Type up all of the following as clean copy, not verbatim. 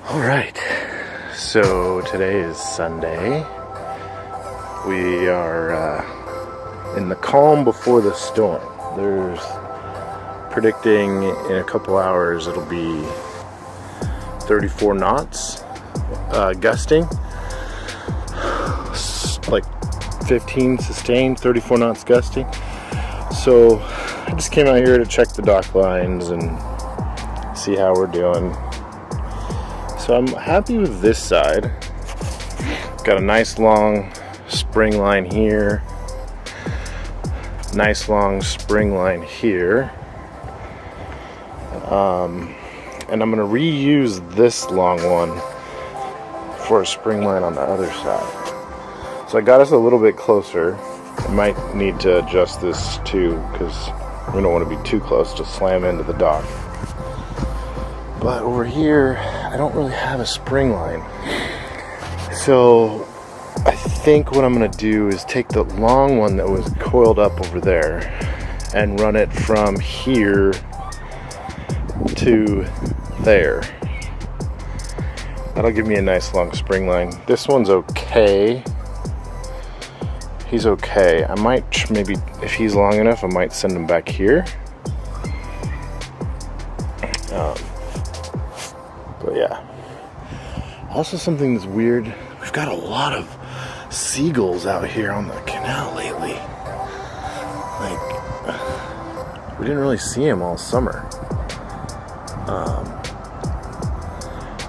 All right, so today is Sunday. We are in the calm before the storm. There's predicting in a couple hours it'll be 34 knots, gusting, like 15 sustained, 34 knots gusting. So I just came out here to check the dock lines and see how we're doing. So I'm happy with this side. Got a nice long spring line here. Nice long spring line here. And I'm going to reuse this long one for a spring line on the other side. So I got us a little bit closer. I might need to adjust this too because we don't want to be too close to slam into the dock. But over here, I don't really have a spring line. So I think what I'm going to do is take the long one that was coiled up over there and run it from here to there. That'll give me a nice long spring line. This one's okay. He's okay. I might maybe, if he's long enough, I might send him back here. But yeah. Also something that's weird, we've got a lot of seagulls out here on the canal lately. Like, we didn't really see them all summer.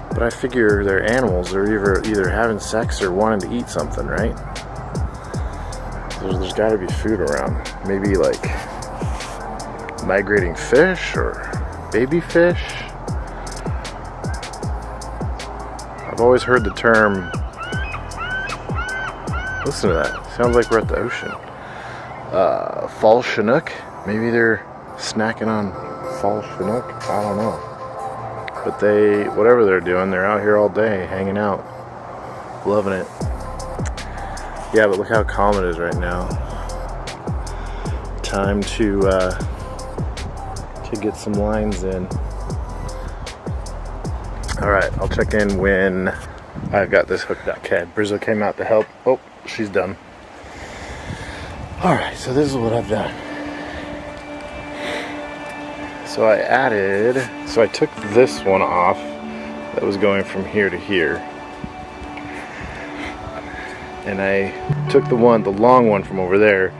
But I figure they're animals. They're either having sex or wanting to eat something, right? There's got to be food around. Maybe like migrating fish or baby fish. I've always heard the term. Listen to that. Sounds like we're at the ocean. Fall Chinook. Maybe they're snacking on fall Chinook. I don't know. But whatever they're doing, they're out here all day, hanging out, loving it. Yeah, but look how calm it is right now. Time to get some lines in. All right, I'll check in when I've got this hooked up. Okay, Brizzo came out to help. Oh, she's done. All right, so this is what I've done. So I took this one off that was going from here to here. And I took the long one from over there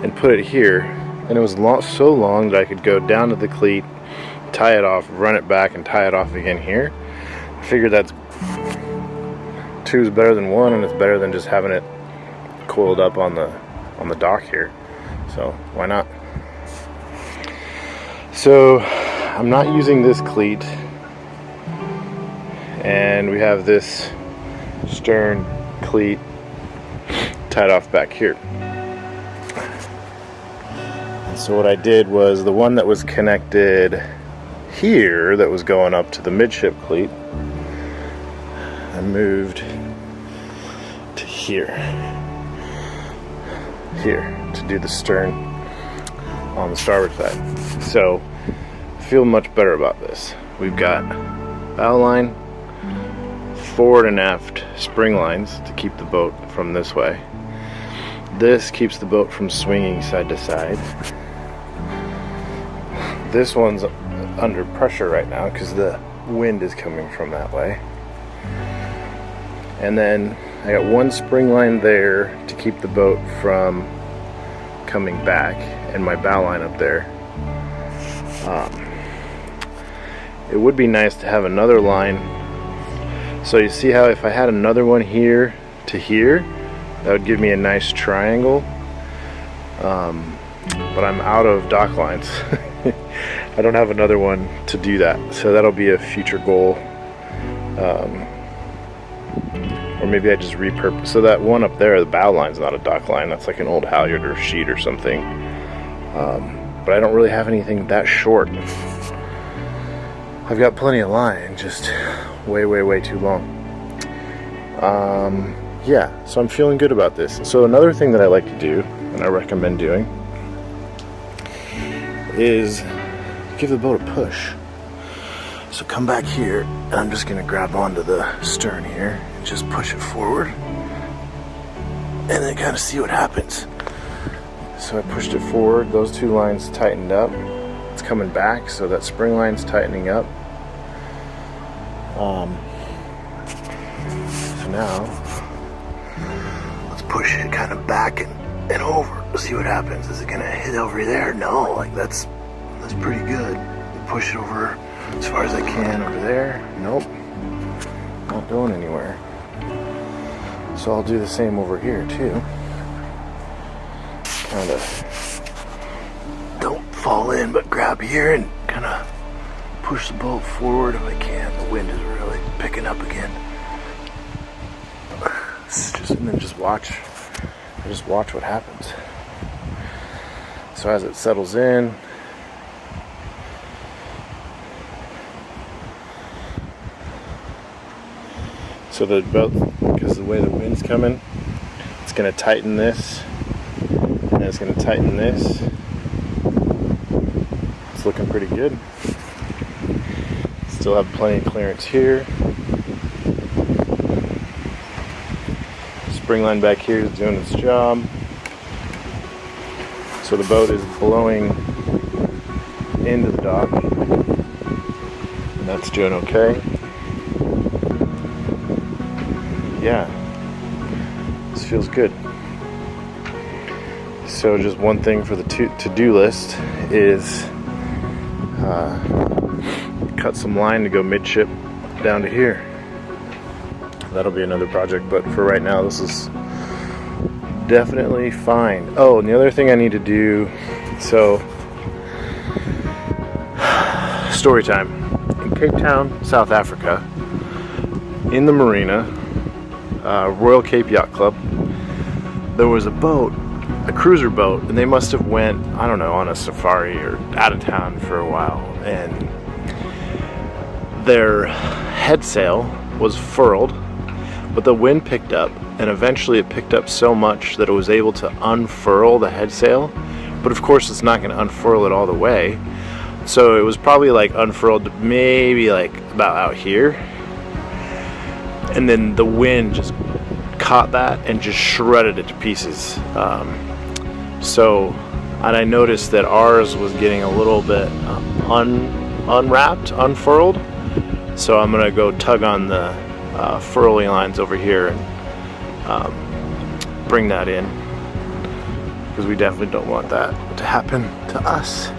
and put it here. And it was so long that I could go down to the cleat, tie it off, run it back, and tie it off again here. I figured that's 2 is better than 1, and it's better than just having it coiled up on the dock here. So why not? So I'm not using this cleat, and we have this stern cleat tied off back here. And so what I did was the one that was connected here that was going up to the midship cleat, I moved to here to do the stern on the starboard side. So I feel much better about this. We've got bow line, forward and aft spring lines to keep the boat from this way. This keeps the boat from swinging side to side. This one's under pressure right now because the wind is coming from that way. And then I got one spring line there to keep the boat from coming back, and my bow line up there. It would be nice to have another line. So you see how if I had another one here to here, that would give me a nice triangle. But I'm out of dock lines. I don't have another one to do that. So that'll be a future goal. Or maybe I just repurpose. So that one up there, the bow line's not a dock line. That's like an old halyard or sheet or something. But I don't really have anything that short. I've got plenty of line, just way too long. Yeah, so I'm feeling good about this. So another thing that I like to do, and I recommend doing, is give the boat a push. So come back here, and I'm just gonna grab onto the stern here and just push it forward, and then kind of see what happens. So I pushed it forward, those two lines tightened up. It's coming back, so that spring line's tightening up. So now, let's push it kind of back and over. See what happens. Is it gonna hit over there? No, like that's pretty good. Push it over as far as I can over there. Nope, not going anywhere. So I'll do the same over here too. Kind of don't fall in, but grab here and kind of push the boat forward if I can. The wind is really picking up again. And then just watch what happens. So as it settles in, so the boat, because the way the wind's coming, it's going to tighten this, and it's going to tighten this. It's looking pretty good. Still have plenty of clearance here. Spring line back here is doing its job. So the boat is blowing into the dock, and that's doing okay. Yeah, this feels good. So just one thing for the to-do list is cut some line to go midship down to here. That'll be another project, but for right now this is definitely fine. Oh, and the other thing I need to do, so story time. In Cape Town, South Africa, in the marina, Royal Cape Yacht Club, there was a boat, a cruiser boat, and they must have went, I don't know, on a safari or out of town for a while, and their head sail was furled, but the wind picked up, and eventually it picked up so much that it was able to unfurl the head sail, but of course it's not going to unfurl it all the way, so it was probably like unfurled maybe like about out here, and then the wind just caught that and just shredded it to pieces. And I noticed that ours was getting a little bit unwrapped, unfurled. So I'm gonna go tug on the furling lines over here and bring that in, because we definitely don't want that to happen to us.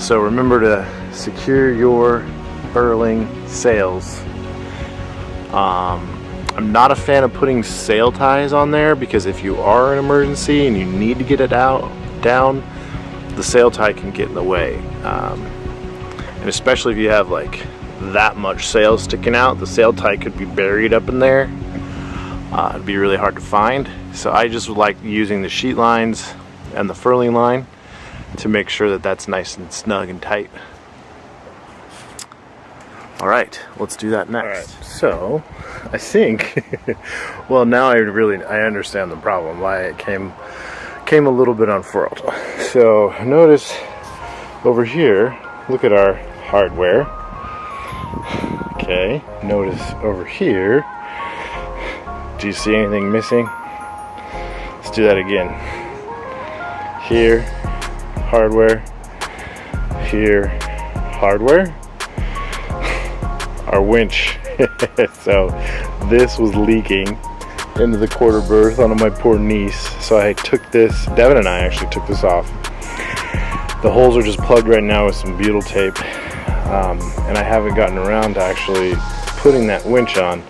So remember to secure your furling sails. I'm not a fan of putting sail ties on there, because if you are in an emergency and you need to get it down, the sail tie can get in the way. And especially if you have like that much sail sticking out, the sail tie could be buried up in there. It'd be really hard to find. So I just like using the sheet lines and the furling line to make sure that that's nice and snug and tight. All right, let's do that next. All right, so I think, well, now I understand the problem, why it came a little bit unfurled. So notice over here, look at our hardware. Okay, notice over here, do you see anything missing? Let's do that again. Here, hardware. Here, hardware. Our winch. So this was leaking into the quarter berth onto my poor niece. So I took this, Devin and I actually took this off. The holes are just plugged right now with some butyl tape. And I haven't gotten around to actually putting that winch on.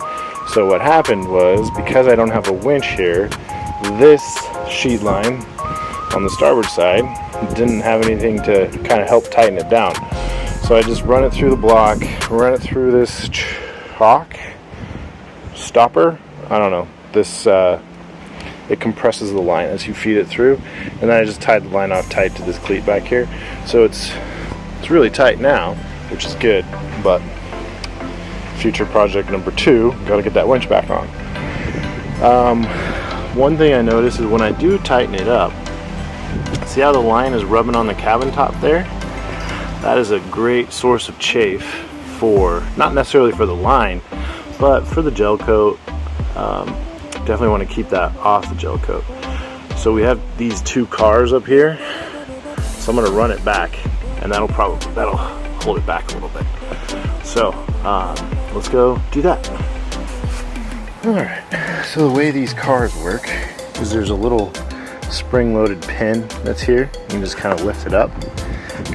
So what happened was, because I don't have a winch here, this sheet line on the starboard side didn't have anything to kind of help tighten it down. So I just run it through the block, run it through this chalk stopper. I don't know. This it compresses the line as you feed it through, and then I just tied the line off tight to this cleat back here. So it's really tight now, which is good. But future project number 2, got to get that winch back on. One thing I noticed is when I do tighten it up, see how the line is rubbing on the cabin top there? That is a great source of chafe not necessarily for the line, but for the gel coat. Definitely want to keep that off the gel coat. So we have these two cars up here, so I'm going to run it back, and that'll hold it back a little bit. So let's go do that. Alright, so the way these cars work is there's a little spring-loaded pin that's here. You can just kind of lift it up,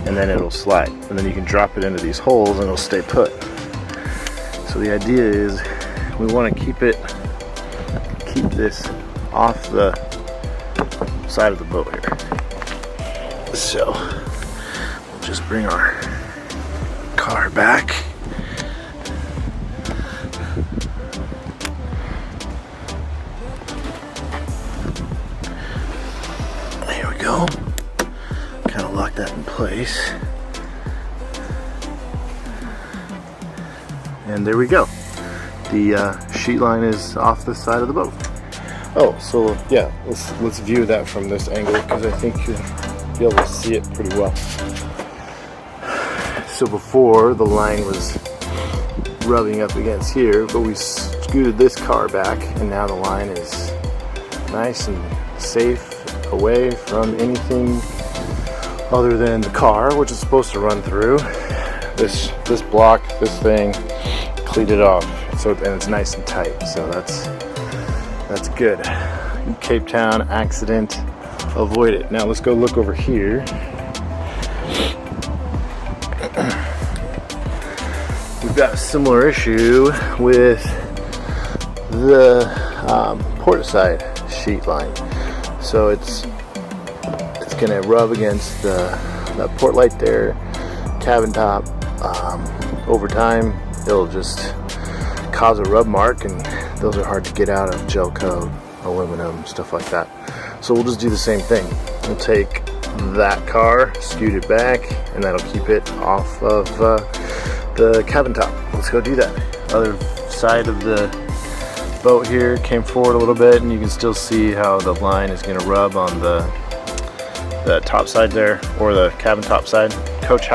and then it'll slide. And then you can drop it into these holes, and it'll stay put. So the idea is we want to keep this off the side of the boat here. So we'll just bring our car back. There we go. Kind of lock that in place. And there we go. The sheet line is off the side of the boat. Oh, so yeah, let's view that from this angle, because I think you'll be able to see it pretty well. So before, the line was rubbing up against here, but we scooted this car back, and now the line is nice and safe away from anything other than the car, which is supposed to run through. This block, this thing, cleated off, so and it's nice and tight. So that's good. Cape Town accident avoided. Now let's go look over here. We've got a similar issue with the port side sheet line. So it's gonna rub against that port light there, cabin top. Over time, it'll just cause a rub mark, and those are hard to get out of gel coat, aluminum, stuff like that. So we'll just do the same thing. We'll take that car, scoot it back, and that'll keep it off of the cabin top. Let's go do that. Other side of the boat here came forward a little bit, and you can still see how the line is going to rub on the top side there, or the cabin top side, coach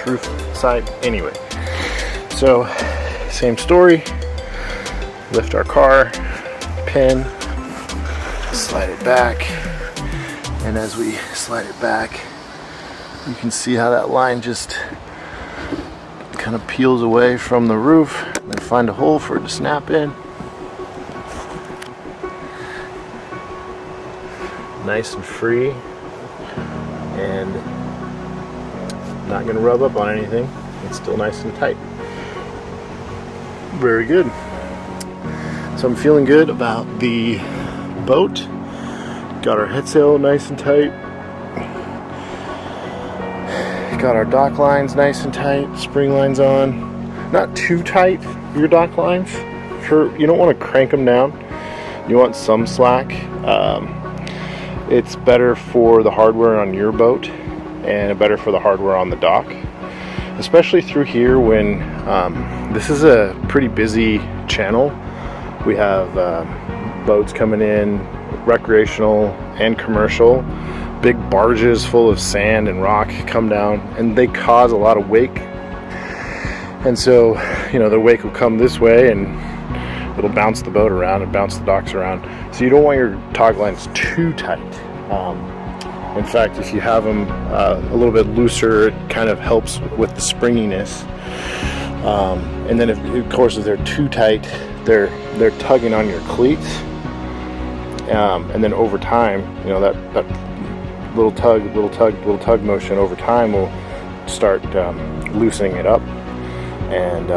roof side. Anyway, so same story. Lift our car, pin, slide it back, and as we slide it back, you can see how that line just kind of peels away from the roof, and then find a hole for it to snap in. Nice and free, and not going to rub up on anything. It's still nice and tight. Very good. So I'm feeling good about the boat. Got our head sail nice and tight. Got our dock lines nice and tight. Spring lines on. Not too tight, your dock lines. You don't want to crank them down. You want some slack. It's better for the hardware on your boat, and better for the hardware on the dock. Especially through here when this is a pretty busy channel. We have boats coming in, recreational and commercial. Big barges full of sand and rock come down, and they cause a lot of wake. And so, the wake will come this way, and it'll bounce the boat around and bounce the docks around. So you don't want your tog lines too tight. In fact, if you have them a little bit looser, it kind of helps with the springiness. And then, of course, if they're too tight, they're tugging on your cleats, and then over time, that little tug motion over time will start loosening it up, and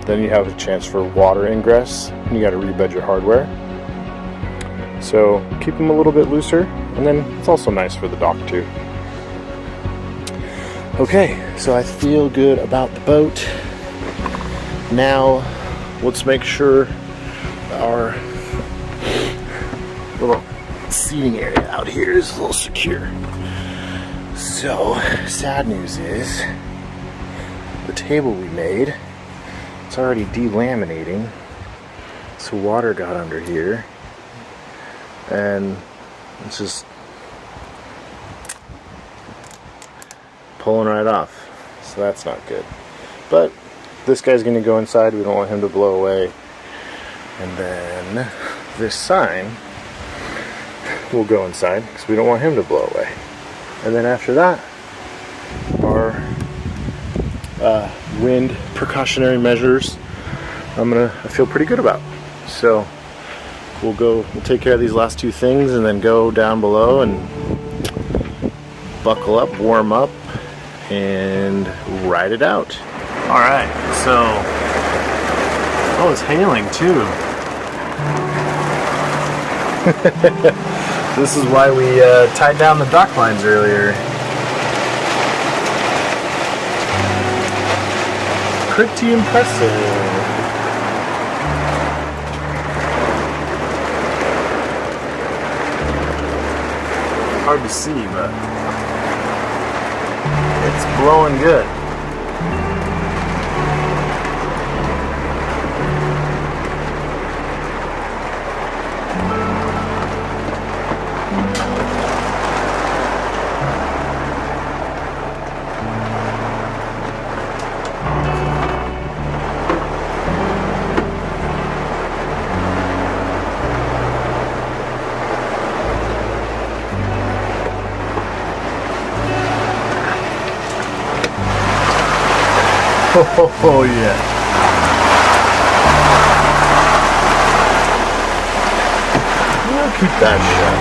then you have a chance for water ingress, and you got to rebed your hardware. So keep them a little bit looser, and then it's also nice for the dock too. Okay, so I feel good about the boat. Now let's make sure our little seating area out here is a little secure. So, sad news is the table we made, it's already delaminating, so water got under here, and it's just pulling right off. So that's not good. But this guy's going to go inside. We don't want him to blow away. And then this sign will go inside because we don't want him to blow away. And then after that, our wind precautionary measures I feel pretty good about. So we'll take care of these last two things and then go down below and buckle up, warm up, and ride it out. Alright, so it's hailing too. This is why we tied down the dock lines earlier. Pretty impressive. Hard to see, but it's blowing good. Oh yeah. We'll keep that shut.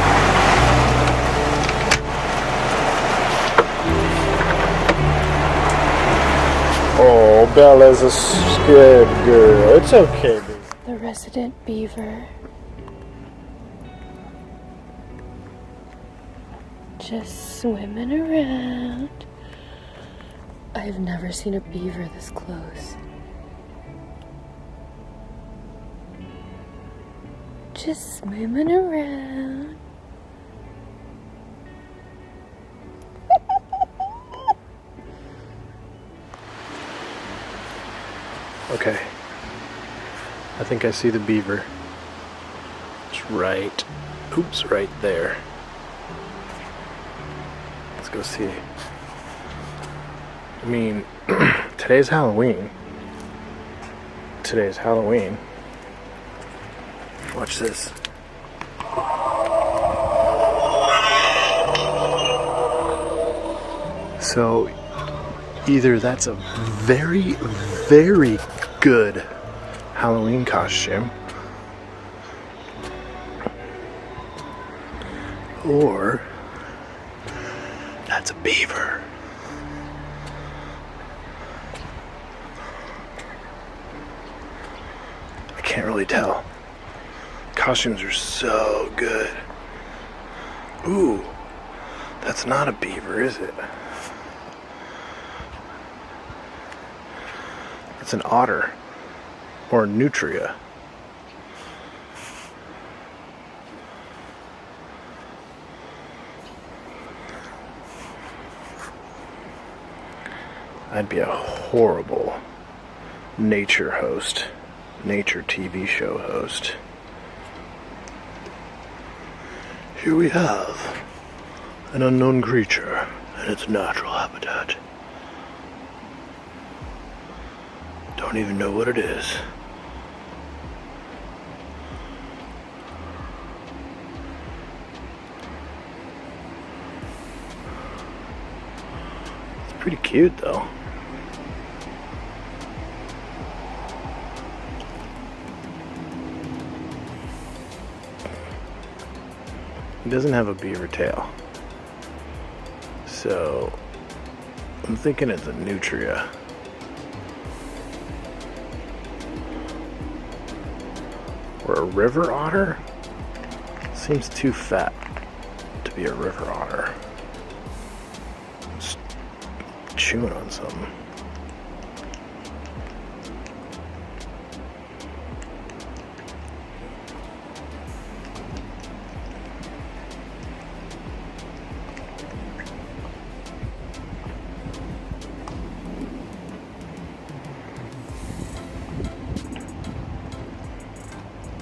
Oh, Bella's a scared girl. It's okay, baby. The resident beaver. Just swimming around. I've never seen a beaver this close. Just swimming around. Okay. I think I see the beaver. It's right there. Let's go see. I mean, today's Halloween. Watch this. So, either that's a very, very good Halloween costume, or that's a beaver. Can't really tell. Costumes are so good. Ooh, that's not a beaver, is it? It's an otter or a nutria. I'd be a horrible nature TV show host. Here we have an unknown creature in its natural habitat. Don't even know what it is. It's pretty cute though. He doesn't have a beaver tail. So I'm thinking it's a nutria. Or a river otter? Seems too fat to be a river otter. Just chewing on something.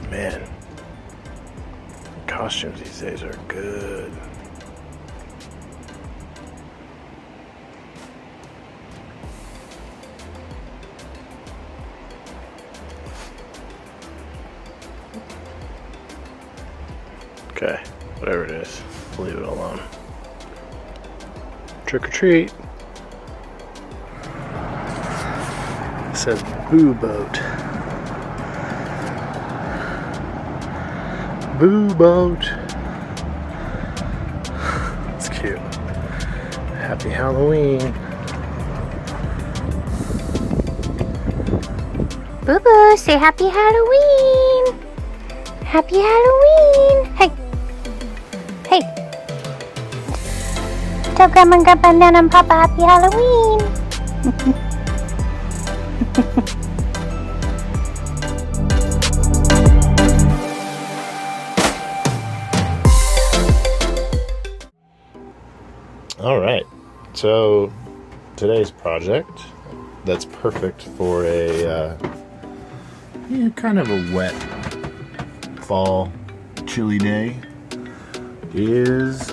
Man, costumes these days are good. Okay, whatever it is, leave it alone. Trick or treat. It says Boo Boat. Boo Boat. It's cute. Happy Halloween. Boo Boo, say happy Halloween. Happy Halloween. Hey. Hey. Tell Grandma and Grandpa and Nana and Papa happy Halloween. All right, so today's project that's perfect for a kind of a wet fall chilly day is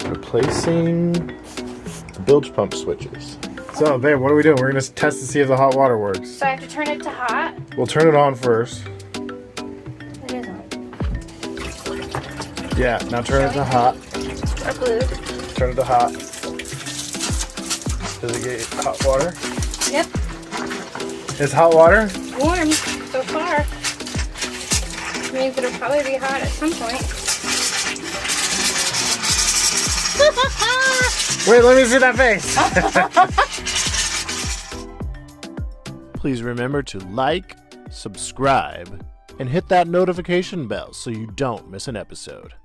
replacing the bilge pump switches. So babe, what are we doing? We're gonna test to see if the hot water works. So I have to turn it to hot? We'll turn it on first. It is on. Yeah, now turn it to hot. Or blue. Turn it to hot. Does it get hot water? Yep. Is hot water? Warm so far. Means it'll probably be hot at some point. Wait, let me see that face. Please remember to like, subscribe, and hit that notification bell so you don't miss an episode.